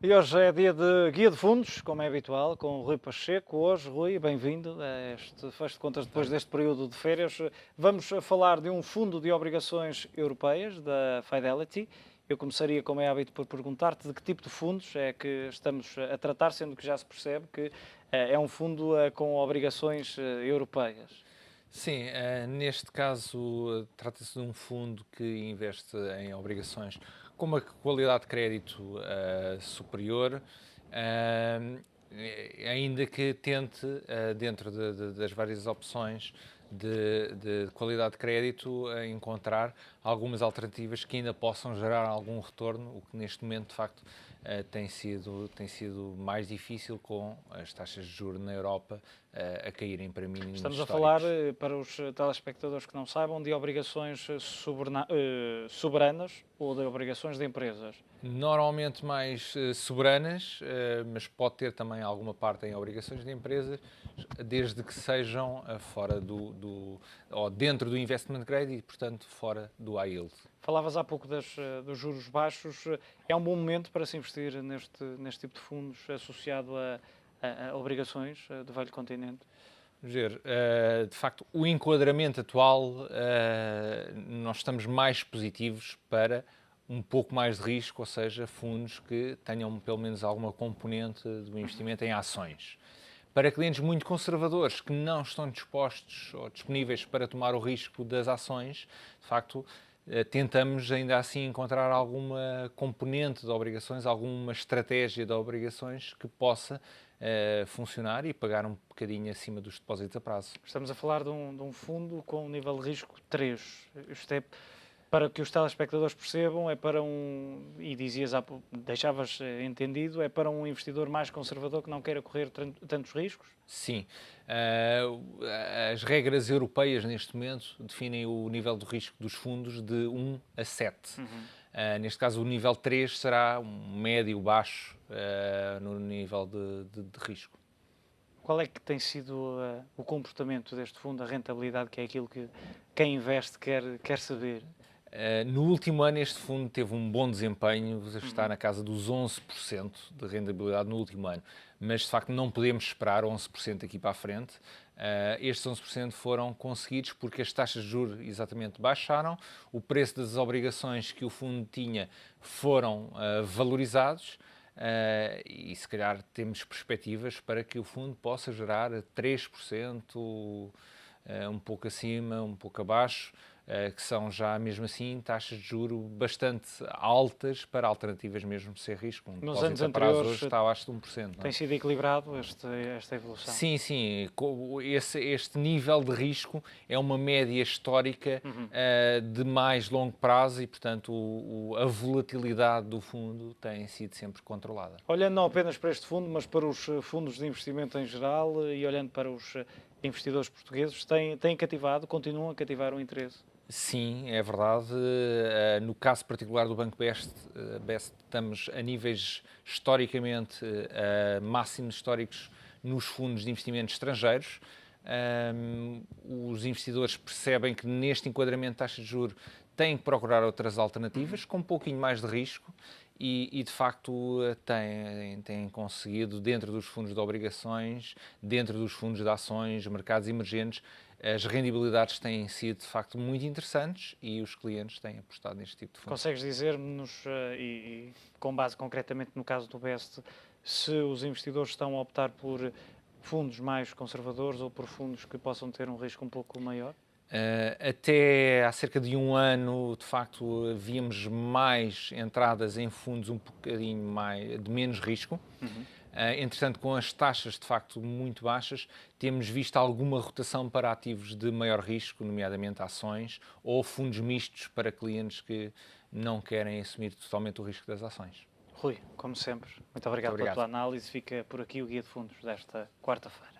E hoje é dia de guia de fundos, como é habitual, com o Rui Pacheco. Hoje, Rui, bem-vindo a este fecho de contas depois deste período de férias. Vamos falar de um fundo de obrigações europeias, da Fidelity. Eu começaria, como é hábito, por perguntar-te de que tipo de fundos é que estamos a tratar, sendo que já se percebe que é um fundo com obrigações europeias. Sim, neste caso trata-se de um fundo que investe em obrigações com uma qualidade de crédito superior, eh, ainda que tente, dentro das várias opções de qualidade de crédito, encontrar algumas alternativas que ainda possam gerar algum retorno, o que neste momento, de facto, tem sido mais difícil com as taxas de juros na Europa a caírem para mínimos Estamos a falar, históricos. para os telespectadores que não saibam, de obrigações soberanas ou de obrigações de empresas. Normalmente mais soberanas, mas pode ter também alguma parte em obrigações de empresas, desde que sejam fora ou dentro do investment grade e, portanto, fora do high yield. Falavas há pouco dos juros baixos. É um bom momento para se investir neste tipo de fundos associado a obrigações do velho continente? Vamos ver, de facto, o enquadramento atual, nós estamos mais positivos para um pouco mais de risco, ou seja, fundos que tenham pelo menos alguma componente do investimento em ações. Para clientes muito conservadores que não estão dispostos ou disponíveis para tomar o risco das ações, de facto, tentamos ainda assim encontrar alguma componente de obrigações, alguma estratégia de obrigações que possa funcionar e pagar um bocadinho acima dos depósitos a prazo. Estamos a falar de um fundo com um nível de risco 3. Isto é, para que os telespectadores percebam, é para e dizias, deixavas entendido, é para um investidor mais conservador que não queira correr tantos riscos? Sim. As regras europeias neste momento definem o nível de risco dos fundos de 1 a 7. Uhum. Neste caso, o nível 3 será um médio-baixo no nível de risco. Qual é que tem sido o comportamento deste fundo, a rentabilidade, que é aquilo que quem investe quer saber? No último ano, este fundo teve um bom desempenho, está Uhum. na casa dos 11% de rentabilidade no último ano, mas de facto não podemos esperar 11% aqui para a frente. Estes 11% foram conseguidos porque as taxas de juros exatamente baixaram, o preço das obrigações que o fundo tinha foram valorizados. E se calhar temos perspectivas para que o fundo possa gerar 3%, um pouco acima, um pouco abaixo, que são já mesmo assim taxas de juro bastante altas para alternativas mesmo sem risco. Um Nos anos depósito a prazo anteriores hoje está abaixo de 1%, não tem é? sido equilibrado esta evolução? Sim, sim. Este nível de risco é uma média histórica Uhum. de mais longo prazo e, portanto, a volatilidade do fundo tem sido sempre controlada. Olhando não apenas para este fundo, mas para os fundos de investimento em geral e olhando para os investidores portugueses, têm cativado, continuam a cativar o interesse? Sim, é verdade. No caso particular do Banco Best, estamos a níveis historicamente máximos históricos nos fundos de investimento estrangeiros. Os investidores percebem que neste enquadramento de taxa de juros têm que procurar outras alternativas com um pouquinho mais de risco e de facto têm conseguido, dentro dos fundos de obrigações, dentro dos fundos de ações, mercados emergentes, as rendibilidades têm sido de facto muito interessantes e os clientes têm apostado neste tipo de fundos. Consegues dizer-nos, com base concretamente no caso do BEST, se os investidores estão a optar por fundos mais conservadores ou por fundos que possam ter um risco um pouco maior? Até há cerca de um ano, de facto, víamos mais entradas em fundos um bocadinho de menos risco. Uhum. Entretanto, com as taxas de facto muito baixas, temos visto alguma rotação para ativos de maior risco, nomeadamente ações, ou fundos mistos para clientes que não querem assumir totalmente o risco das ações. Rui, como sempre, muito Muito obrigado pela tua obrigado. análise. Fica por aqui o Guia de Fundos desta quarta-feira.